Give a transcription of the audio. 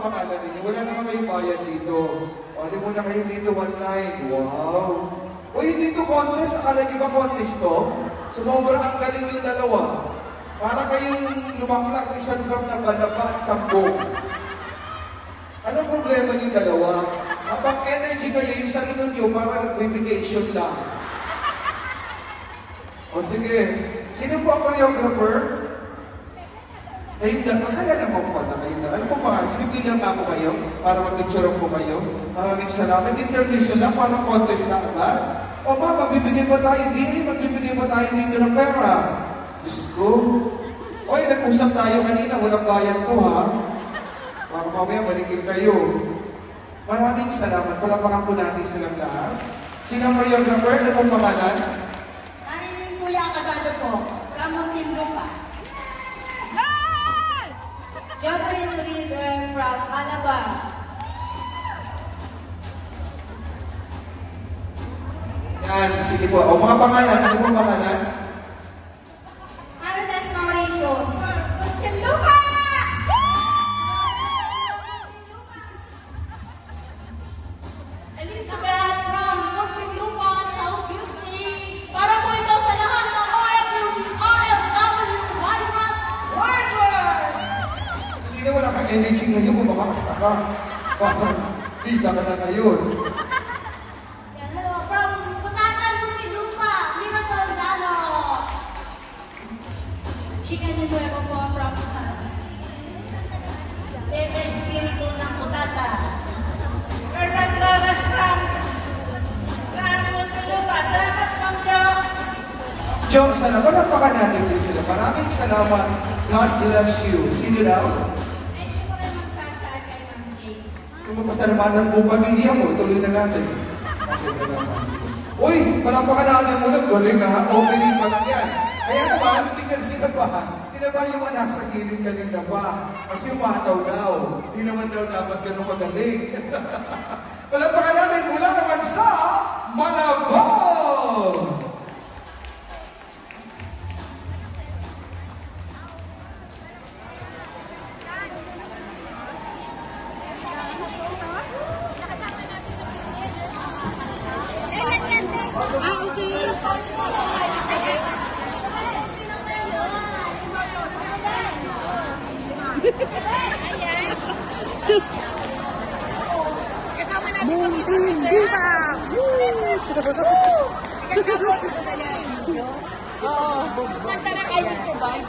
pangalan ninyo? Wala naman kayong bayad dito. O, di muna kayo dito, one line. Wow! O, hindi ito contest. Akala niyo ba contest to? Sumobra ang galing yung dalawa. Para kayong lumaklak isang gram na banaba at kambong. Anong problema niyo dalawa? Kapag energy kayo, yung sarili niyo para nag-vacation lang. O sige, sino po ang choreographer? Kayong dalawa, kaya naman pala kayong dalawa. Ano po ba? Sinubilang nga po kayo para mag-picture po kayo. Maraming salamat. Intermission lang, parang contest na agad. O ma, magbibigay ba tayo din? Magbibigay ba tayo dito ng pera? Diyos ko. Oy, nag-usap tayo kanina, walang bayad ko ha. Baka mamaya maligil kayo. Maraming salamat. Palapakan po natin silang lahat. Sino ang choreographer? Ano pong pangalan? Nanin Kuya Kabado po, Ramon Pinrupa. Jeffrey Leader from Alabang. Yan, sige po. O mga pangalan, ano pong pangalan? Marites Mauricio. Pinrupa! Elizabeth from Pinrupa, South Beauty. Para po ito sa lahat ng OFW migrant workers. Hindi na wala kang energy ngayon kung makakasta ka. Parang, bida ka na ngayon. Hello, from Butatan, Muntinlupa, Miracle Dano. Chicken de Nuevo po from Bebe Espiritu ng Butata. Erlan Flores from Muntinlupa. Salamat lang, Joe. Diyos, salamat. Palapakan natin din sila. Maraming salamat. God bless you. Sino daw? Thank you po kay Ma'am Sasha at kay Ma'am Jane. Kung mapasalamatan ng buong pamilya mo, ituloy na natin. Uy, palapakan natin muna. Galing ha. Opening pa lang yan. Kaya naman, tingnan kita ba? Tinaba yung anak sa gilid kanina ba? Kasi umataw daw. Hindi naman daw dapat ganun magaling. Palapakan natin mula naman sa Malabang! Kasama natin sa Miss Diva! Oo. Manta na kayo survive.